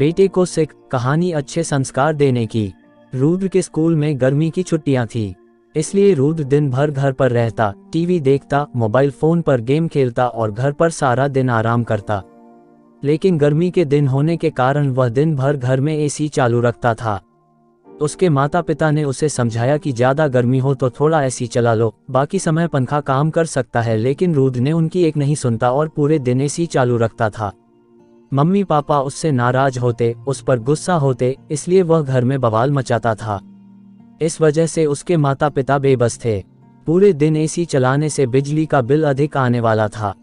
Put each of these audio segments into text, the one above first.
बेटे को सिख कहानी अच्छे संस्कार देने की। रुद्र के स्कूल में गर्मी की छुट्टियां थी, इसलिए रुद्र दिन भर घर पर रहता, टीवी देखता, मोबाइल फोन पर गेम खेलता और घर पर सारा दिन आराम करता। लेकिन गर्मी के दिन होने के कारण वह दिन भर घर में एसी चालू रखता था। उसके माता पिता ने उसे समझाया कि ज़्यादा गर्मी हो तो थोड़ा एसी चला लो, बाकी समय पंखा काम कर सकता है, लेकिन रुद्र ने उनकी एक नहीं सुनता और पूरे दिन एसी चालू रखता था। मम्मी पापा उससे नाराज होते, उस पर गुस्सा होते, इसलिए वह घर में बवाल मचाता था। इस वजह से उसके माता पिता बेबस थे। पूरे दिन एसी चलाने से बिजली का बिल अधिक आने वाला था।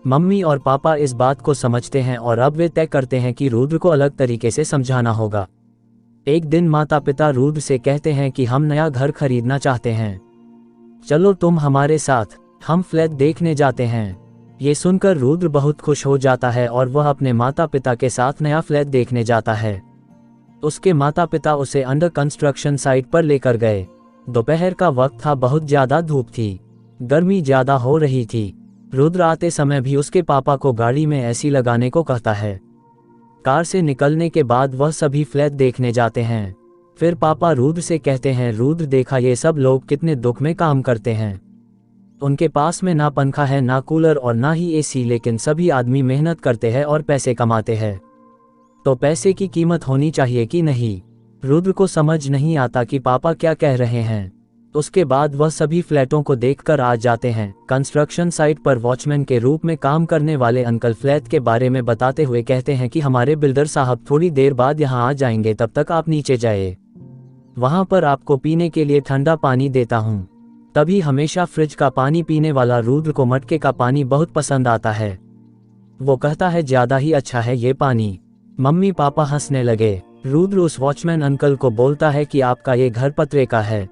मम्मी और पापा इस बात को समझते हैं और अब वे तय करते हैं कि रुद्र को अलग तरीके से समझाना होगा। एक दिन माता पिता रुद्र से कहते हैं कि हम नया घर खरीदना चाहते हैं, चलो तुम हमारे साथ, हम फ्लैट देखने जाते हैं। ये सुनकर रुद्र बहुत खुश हो जाता है और वह अपने माता पिता के साथ नया फ्लैट देखने जाता है। उसके माता पिता उसे अंडर कंस्ट्रक्शन साइट पर लेकर गए। दोपहर का वक्त था, बहुत ज्यादा धूप थी, गर्मी ज्यादा हो रही थी। रुद्र आते समय भी उसके पापा को गाड़ी में एसी लगाने को कहता है। कार से निकलने के बाद वह सभी फ्लैट देखने जाते हैं। फिर पापा रुद्र से कहते हैं, रुद्र देखा ये सब लोग कितने दुख में काम करते हैं। उनके पास में ना पंखा है, ना कूलर और ना ही एसी, लेकिन सभी आदमी मेहनत करते हैं और पैसे कमाते हैं। तो पैसे की कीमत होनी चाहिए कि नहीं? रुद्र को समझ नहीं आता कि पापा क्या कह रहे हैं। उसके बाद वह सभी फ्लैटों को देखकर आ जाते हैं। कंस्ट्रक्शन साइट पर वॉचमैन के रूप में काम करने वाले अंकल फ्लैट के बारे में बताते हुए कहते हैं कि हमारे बिल्डर साहब थोड़ी देर बाद यहाँ आ जाएंगे, तब तक आप नीचे जाइए, वहाँ पर आपको पीने के लिए ठंडा पानी देता हूँ। तभी हमेशा फ्रिज का पानी पीने वाला रुद्र को मटके का पानी बहुत पसंद आता है। वो कहता है ज्यादा ही अच्छा है ये पानी। मम्मी पापा हंसने लगे। रुद्र उस वॉचमैन अंकल को बोलता है कि आपका ये घर पतरे का है,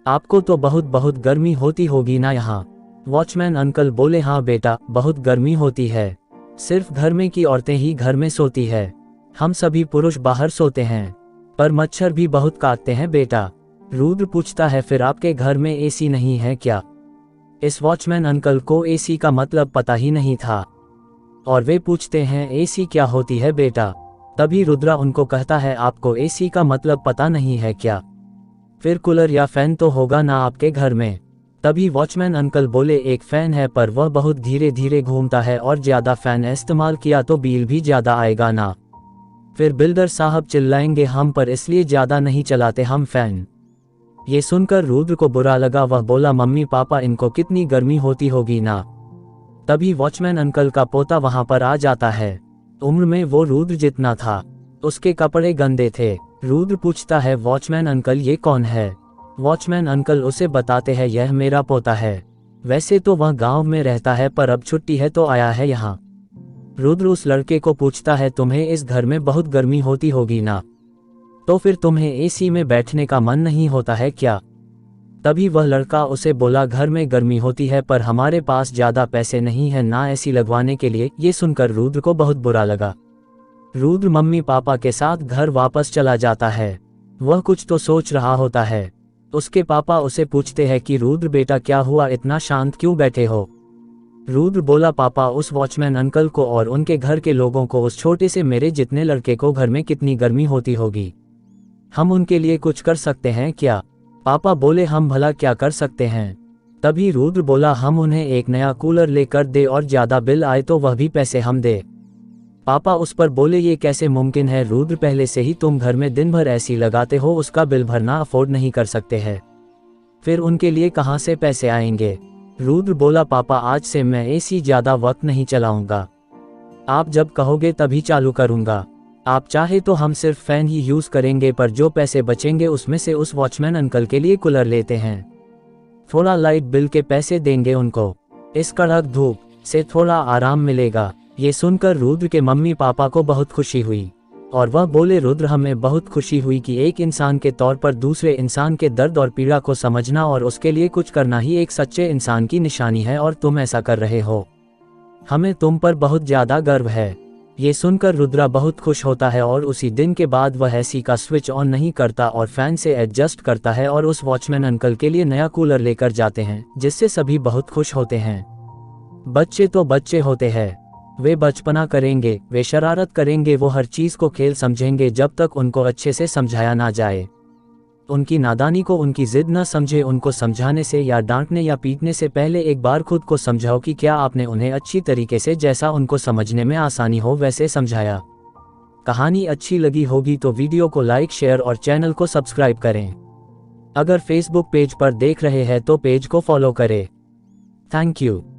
आपको तो बहुत गर्मी होती होगी ना यहाँ। वॉचमैन अंकल बोले, हाँ बेटा, बहुत गर्मी होती है, सिर्फ घर में की औरतें ही घर में सोती है, हम सभी पुरुष बाहर सोते हैं, पर मच्छर भी बहुत काटते हैं बेटा। रुद्र पूछता है, फिर आपके घर में एसी नहीं है क्या? इस वॉचमैन अंकल को एसी का मतलब पता ही नहीं था और वे पूछते हैं, एसी क्या होती है बेटा? तभी रुद्रा उनको कहता है, आपको एसी का मतलब पता नहीं है क्या? फिर कूलर या फैन तो होगा ना आपके घर में। तभी वॉचमैन अंकल बोले, एक फैन है पर वह बहुत धीरे धीरे घूमता है और ज्यादा फैन इस्तेमाल किया तो बिल भी ज्यादा आएगा ना। फिर बिल्डर साहब चिल्लाएंगे हम पर, इसलिए ज्यादा नहीं चलाते हम फैन। ये सुनकर रुद्र को बुरा लगा। वह बोला, मम्मी पापा इनको कितनी गर्मी होती होगी ना। तभी वॉचमैन अंकल का पोता वहां पर आ जाता है। उम्र में वो रुद्र जितना था, उसके कपड़े गंदे थे। रुद्र पूछता है, वॉचमैन अंकल ये कौन है? वॉचमैन अंकल उसे बताते हैं, यह मेरा पोता है, वैसे तो वह गांव में रहता है पर अब छुट्टी है तो आया है यहाँ। रुद्र उस लड़के को पूछता है, तुम्हें इस घर में बहुत गर्मी होती होगी ना, तो फिर तुम्हें एसी में बैठने का मन नहीं होता है क्या? तभी वह लड़का उसे बोला, घर में गर्मी होती है पर हमारे पास ज्यादा पैसे नहीं है ना एसी लगवाने के लिए। ये सुनकर रुद्र को बहुत बुरा लगा। रुद्र मम्मी पापा के साथ घर वापस चला जाता है। वह कुछ तो सोच रहा होता है। उसके पापा उसे पूछते हैं कि रुद्र बेटा क्या हुआ, इतना शांत क्यों बैठे हो? रुद्र बोला, पापा उस वॉचमैन अंकल को और उनके घर के लोगों को, उस छोटे से मेरे जितने लड़के को घर में कितनी गर्मी होती होगी, हम उनके लिए कुछ कर सकते हैं क्या? पापा बोले, हम भला क्या कर सकते हैं? तभी रुद्र बोला, हम उन्हें एक नया कूलर लेकर दे और ज्यादा बिल आए तो वह भी पैसे हम दे। पापा उस पर बोले, ये कैसे मुमकिन है रुद्र, पहले से ही तुम घर में दिन भर एसी लगाते हो, उसका बिल भरना अफोर्ड नहीं कर सकते हैं, फिर उनके लिए कहाँ से पैसे आएंगे? रुद्र बोला, पापा आज से मैं एसी ज्यादा वक्त नहीं चलाऊंगा, आप जब कहोगे तभी चालू करूंगा। आप चाहे तो हम सिर्फ फैन ही यूज करेंगे, पर जो पैसे बचेंगे उसमें से उस वॉचमैन अंकल के लिए कूलर लेते हैं, थोड़ा लाइट बिल के पैसे देंगे उनको, इस कड़क धूप से थोड़ा आराम मिलेगा। ये सुनकर रुद्र के मम्मी पापा को बहुत खुशी हुई और वह बोले, रुद्र हमें बहुत खुशी हुई कि एक इंसान के तौर पर दूसरे इंसान के दर्द और पीड़ा को समझना और उसके लिए कुछ करना ही एक सच्चे इंसान की निशानी है और तुम ऐसा कर रहे हो, हमें तुम पर बहुत ज्यादा गर्व है। ये सुनकर रुद्रा बहुत खुश होता है और उसी दिन के बाद वह एसी का स्विच ऑन नहीं करता और फैन से एडजस्ट करता है और उस वॉचमैन अंकल के लिए नया कूलर लेकर जाते हैं, जिससे सभी बहुत खुश होते हैं। बच्चे तो बच्चे होते हैं, वे बचपना करेंगे, वे शरारत करेंगे, वो हर चीज़ को खेल समझेंगे जब तक उनको अच्छे से समझाया ना जाए। उनकी नादानी को उनकी जिद न समझे, उनको समझाने से या डांटने या पीटने से पहले एक बार खुद को समझाओ कि क्या आपने उन्हें अच्छी तरीके से, जैसा उनको समझने में आसानी हो वैसे समझाया। कहानी अच्छी लगी होगी तो वीडियो को लाइक, शेयर और चैनल को सब्सक्राइब करें। अगर फेसबुक पेज पर देख रहे हैं तो पेज को फॉलो करें। Thank you.